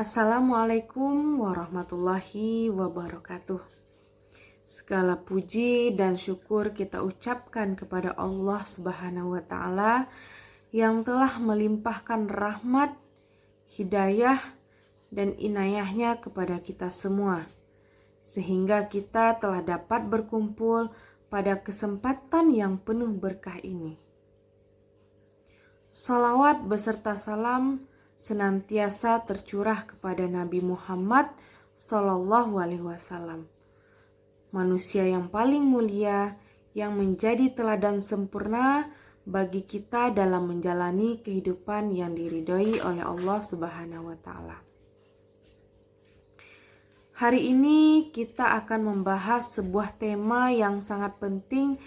Assalamualaikum warahmatullahi wabarakatuh. Segala puji dan syukur kita ucapkan kepada Allah Subhanahu wa Ta'ala yang telah melimpahkan rahmat, hidayah, dan inayahnya kepada kita semua, sehingga kita telah dapat berkumpul pada kesempatan yang penuh berkah ini. Salawat beserta salam senantiasa tercurah kepada Nabi Muhammad SAW, manusia yang paling mulia yang menjadi teladan sempurna bagi kita dalam menjalani kehidupan yang diridhoi oleh Allah Subhanahu wa Ta'ala. Hari ini kita akan membahas sebuah tema yang sangat penting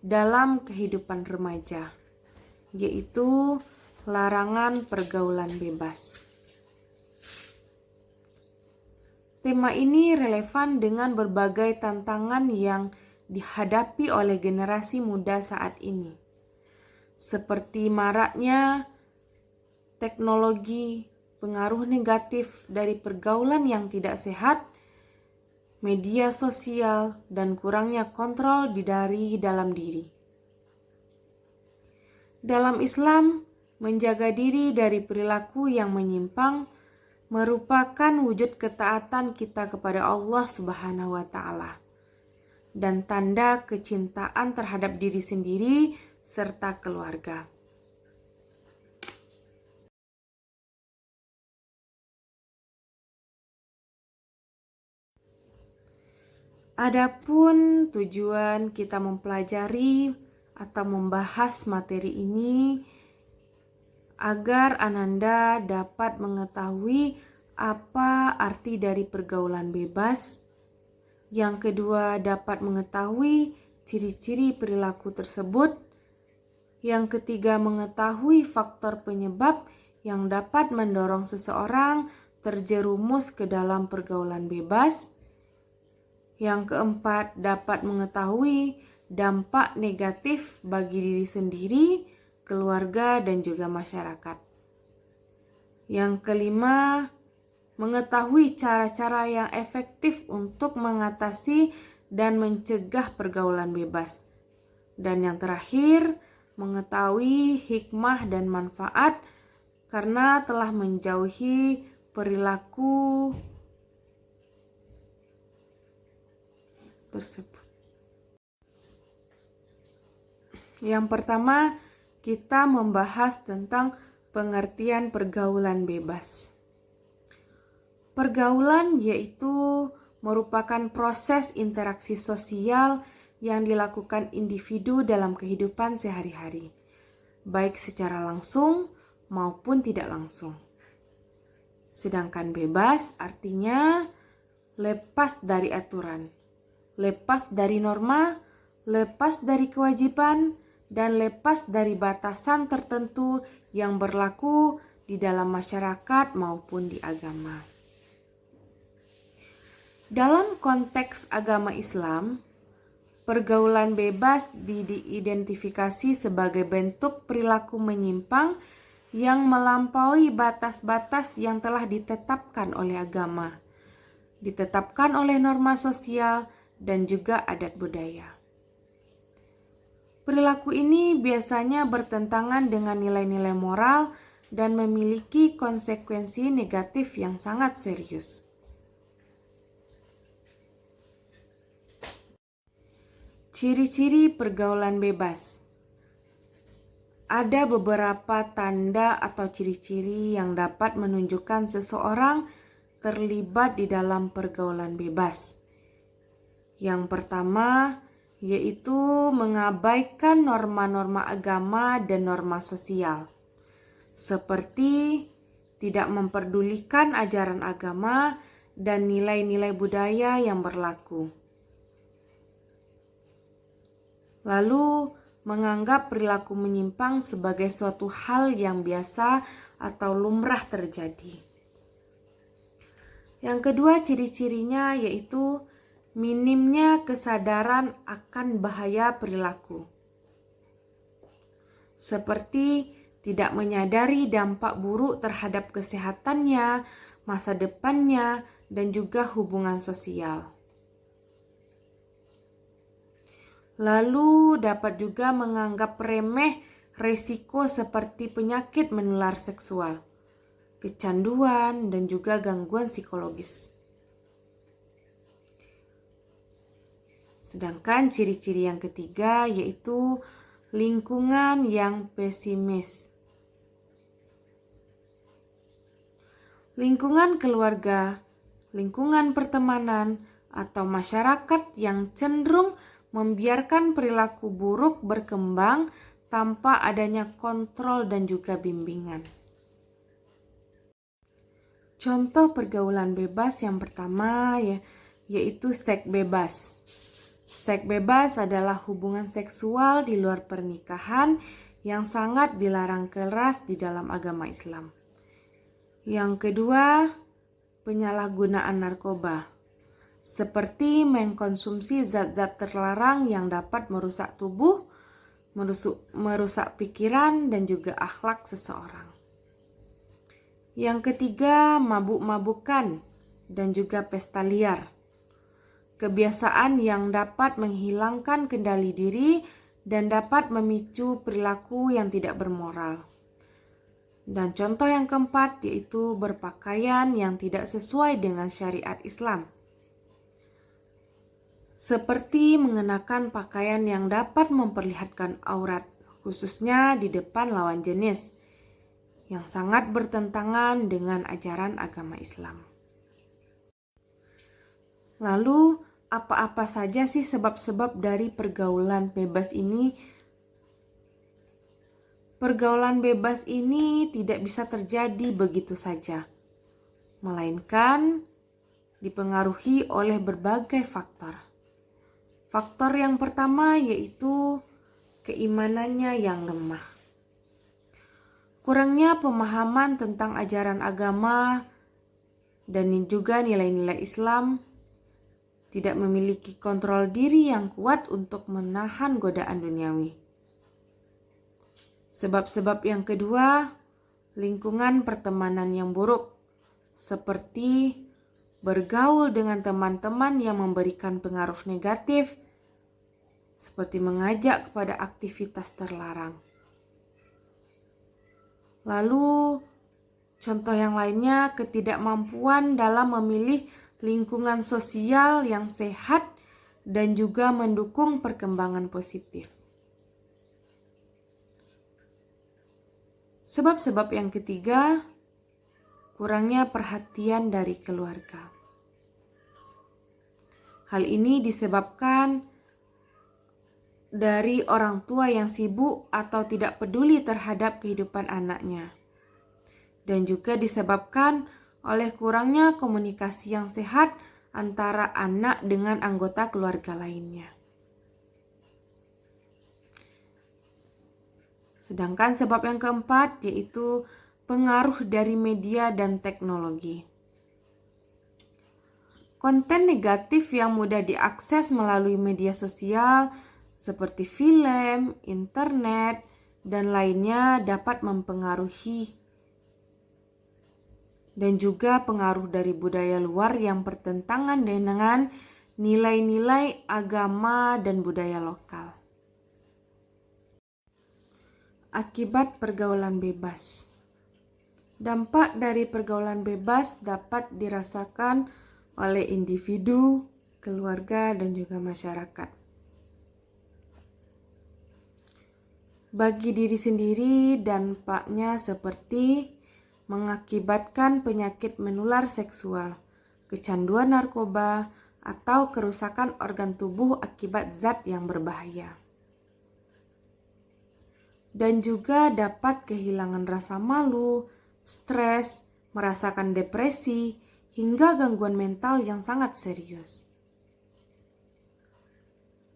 dalam kehidupan remaja, yaitu larangan pergaulan bebas. Tema ini relevan dengan berbagai tantangan yang dihadapi oleh generasi muda saat ini, seperti maraknya teknologi, pengaruh negatif dari pergaulan yang tidak sehat, media sosial, dan kurangnya kontrol dari dalam diri. Dalam Islam, menjaga diri dari perilaku yang menyimpang merupakan wujud ketaatan kita kepada Allah Subhanahu wa Ta'ala dan tanda kecintaan terhadap diri sendiri serta keluarga. Adapun tujuan kita mempelajari atau membahas materi ini agar Ananda dapat mengetahui apa arti dari pergaulan bebas. Yang kedua, dapat mengetahui ciri-ciri perilaku tersebut. Yang ketiga, mengetahui faktor penyebab yang dapat mendorong seseorang terjerumus ke dalam pergaulan bebas. Yang keempat, dapat mengetahui dampak negatif bagi diri sendiri, keluarga, dan juga masyarakat. Yang kelima, mengetahui cara-cara yang efektif untuk mengatasi dan mencegah pergaulan bebas. Dan yang terakhir, mengetahui hikmah dan manfaat karena telah menjauhi perilaku tersebut. Yang pertama, kita membahas tentang pengertian pergaulan bebas. Pergaulan yaitu merupakan proses interaksi sosial yang dilakukan individu dalam kehidupan sehari-hari, baik secara langsung maupun tidak langsung. Sedangkan bebas artinya lepas dari aturan, lepas dari norma, lepas dari kewajiban, dan lepas dari batasan tertentu yang berlaku di dalam masyarakat maupun di agama. Dalam konteks agama Islam, pergaulan bebas diidentifikasi sebagai bentuk perilaku menyimpang yang melampaui batas-batas yang telah ditetapkan oleh agama, ditetapkan oleh norma sosial, dan juga adat budaya. Perilaku ini biasanya bertentangan dengan nilai-nilai moral dan memiliki konsekuensi negatif yang sangat serius. Ciri-ciri pergaulan bebas. Ada beberapa tanda atau ciri-ciri yang dapat menunjukkan seseorang terlibat di dalam pergaulan bebas. Yang pertama, yaitu mengabaikan norma-norma agama dan norma sosial, seperti tidak memperdulikan ajaran agama dan nilai-nilai budaya yang berlaku. Lalu, menganggap perilaku menyimpang sebagai suatu hal yang biasa atau lumrah terjadi. Yang kedua, ciri-cirinya yaitu minimnya kesadaran akan bahaya perilaku, seperti tidak menyadari dampak buruk terhadap kesehatannya masa depannya, dan juga hubungan sosial. Lalu dapat juga menganggap remeh resiko seperti penyakit menular seksual, kecanduan, dan juga gangguan psikologis. Sedangkan ciri-ciri yang ketiga yaitu lingkungan yang pesimis. Lingkungan keluarga, lingkungan pertemanan, atau masyarakat yang cenderung membiarkan perilaku buruk berkembang tanpa adanya kontrol dan juga bimbingan. Contoh pergaulan bebas yang pertama yaitu seks bebas. Seks bebas adalah hubungan seksual di luar pernikahan yang sangat dilarang keras di dalam agama Islam. Yang kedua, penyalahgunaan narkoba, seperti mengkonsumsi zat-zat terlarang yang dapat merusak tubuh, merusak pikiran, dan juga akhlak seseorang. Yang ketiga, mabuk-mabukan dan juga pesta liar. Kebiasaan yang dapat menghilangkan kendali diri dan dapat memicu perilaku yang tidak bermoral. Dan contoh yang keempat yaitu berpakaian yang tidak sesuai dengan syariat Islam. Seperti mengenakan pakaian yang dapat memperlihatkan aurat, khususnya di depan lawan jenis, yang sangat bertentangan dengan ajaran agama Islam. Lalu, apa-apa saja sih sebab-sebab dari pergaulan bebas ini? Pergaulan bebas ini tidak bisa terjadi begitu saja, melainkan dipengaruhi oleh berbagai faktor. Faktor yang pertama yaitu keimanannya yang lemah. Kurangnya pemahaman tentang ajaran agama dan juga nilai-nilai Islam, tidak memiliki kontrol diri yang kuat untuk menahan godaan duniawi. Sebab-sebab yang kedua, lingkungan pertemanan yang buruk, seperti bergaul dengan teman-teman yang memberikan pengaruh negatif, seperti mengajak kepada aktivitas terlarang. Lalu, contoh yang lainnya, ketidakmampuan dalam memilih lingkungan sosial yang sehat dan juga mendukung perkembangan positif. Sebab-sebab yang ketiga, kurangnya perhatian dari keluarga. Hal ini disebabkan dari orang tua yang sibuk atau tidak peduli terhadap kehidupan anaknya. Dan juga disebabkan oleh kurangnya komunikasi yang sehat antara anak dengan anggota keluarga lainnya. Sedangkan sebab yang keempat yaitu pengaruh dari media dan teknologi. Konten negatif yang mudah diakses melalui media sosial seperti film, internet, dan lainnya dapat mempengaruhi. Dan juga pengaruh dari budaya luar yang bertentangan dengan nilai-nilai agama dan budaya lokal. Akibat pergaulan bebas. Dampak dari pergaulan bebas dapat dirasakan oleh individu, keluarga, dan juga masyarakat. Bagi diri sendiri, dampaknya seperti mengakibatkan penyakit menular seksual, kecanduan narkoba, atau kerusakan organ tubuh akibat zat yang berbahaya. Dan juga dapat kehilangan rasa malu, stres, merasakan depresi, hingga gangguan mental yang sangat serius.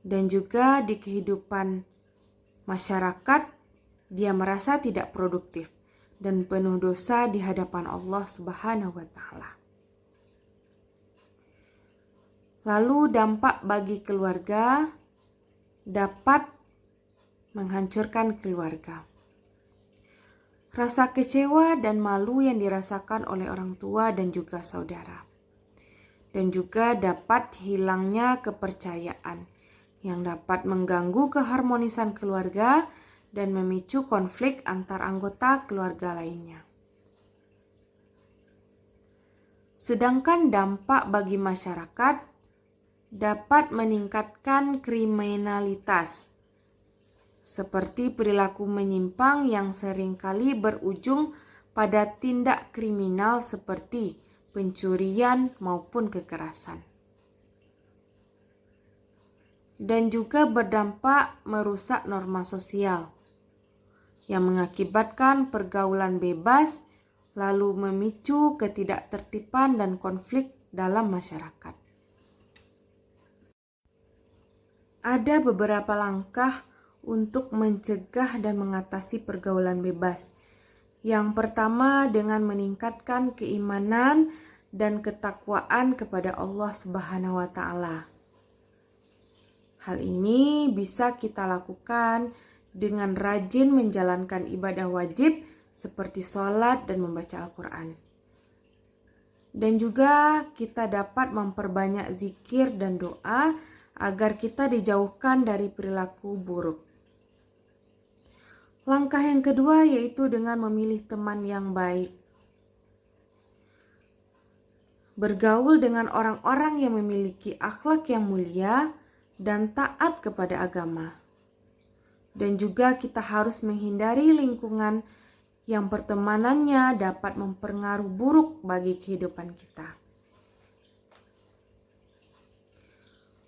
Dan juga di kehidupan masyarakat, dia merasa tidak produktif dan penuh dosa di hadapan Allah Subhanahu wa Ta'ala. Lalu dampak bagi keluarga dapat menghancurkan keluarga. rasa kecewa dan malu yang dirasakan oleh orang tua dan juga saudara. Dan juga dapat hilangnya kepercayaan yang dapat mengganggu keharmonisan keluarga dan memicu konflik antar anggota keluarga lainnya. Sedangkan dampak bagi masyarakat dapat meningkatkan kriminalitas, seperti perilaku menyimpang yang seringkali berujung pada tindak kriminal seperti pencurian maupun kekerasan. Dan juga berdampak merusak norma sosial yang mengakibatkan pergaulan bebas lalu memicu ketidaktertiban dan konflik dalam masyarakat. Ada beberapa langkah untuk mencegah dan mengatasi pergaulan bebas. Yang pertama, dengan meningkatkan keimanan dan ketakwaan kepada Allah Subhanahu wa Ta'ala. Hal ini bisa kita lakukan dengan rajin menjalankan ibadah wajib seperti sholat dan membaca Al-Quran. Dan juga kita dapat memperbanyak zikir dan doa agar kita dijauhkan dari perilaku buruk. Langkah yang kedua yaitu dengan memilih teman yang baik. Bergaul dengan orang-orang yang memiliki akhlak yang mulia dan taat kepada agama. Dan juga kita harus menghindari lingkungan yang pertemanannya dapat mempengaruhi buruk bagi kehidupan kita.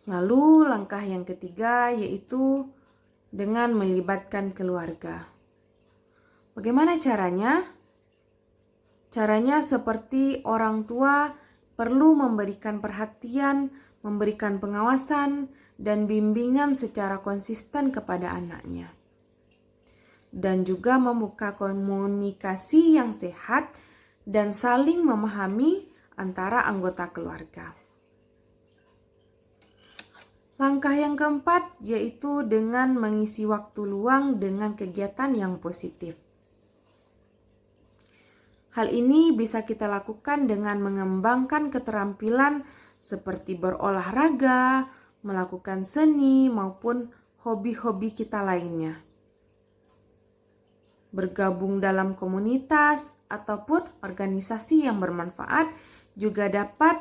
Lalu langkah yang ketiga yaitu dengan melibatkan keluarga. Bagaimana caranya? Caranya seperti orang tua perlu memberikan perhatian, memberikan pengawasan, dan bimbingan secara konsisten kepada anaknya. Dan juga membuka komunikasi yang sehat dan saling memahami antara anggota keluarga. Langkah yang keempat yaitu dengan mengisi waktu luang dengan kegiatan yang positif. Hal ini bisa kita lakukan dengan mengembangkan keterampilan seperti berolahraga, melakukan seni, maupun hobi-hobi kita lainnya. Bergabung dalam komunitas ataupun organisasi yang bermanfaat juga dapat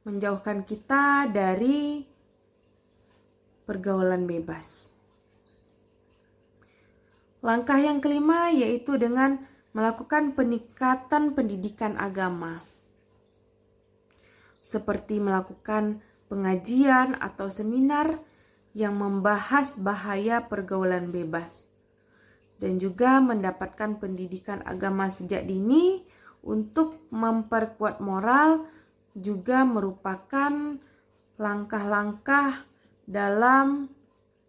menjauhkan kita dari pergaulan bebas. Langkah yang kelima yaitu dengan melakukan peningkatan pendidikan agama. Seperti melakukan pengajian atau seminar yang membahas bahaya pergaulan bebas. Dan juga mendapatkan pendidikan agama sejak dini untuk memperkuat moral juga merupakan langkah-langkah dalam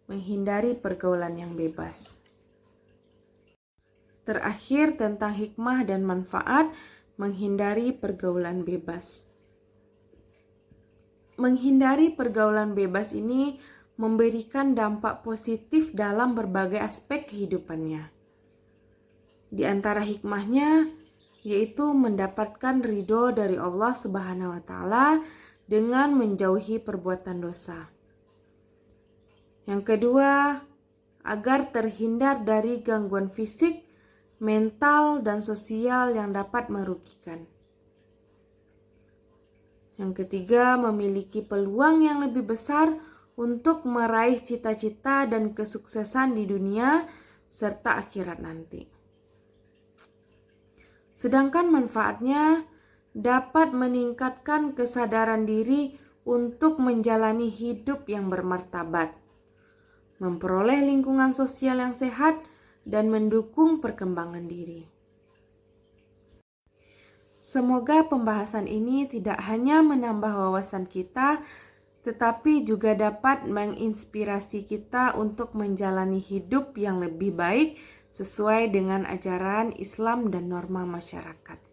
menghindari pergaulan yang bebas. Terakhir, tentang hikmah dan manfaat menghindari pergaulan bebas. Menghindari pergaulan bebas ini memberikan dampak positif dalam berbagai aspek kehidupannya. Di antara hikmahnya yaitu mendapatkan ridho dari Allah Subhanahu wa Ta'ala dengan menjauhi perbuatan dosa. Yang kedua, agar terhindar dari gangguan fisik, mental, dan sosial yang dapat merugikan. Yang ketiga, memiliki peluang yang lebih besar untuk meraih cita-cita dan kesuksesan di dunia serta akhirat nanti. Sedangkan manfaatnya dapat meningkatkan kesadaran diri untuk menjalani hidup yang bermartabat, memperoleh lingkungan sosial yang sehat, dan mendukung perkembangan diri. Semoga pembahasan ini tidak hanya menambah wawasan kita, tetapi juga dapat menginspirasi kita untuk menjalani hidup yang lebih baik sesuai dengan ajaran Islam dan norma masyarakat.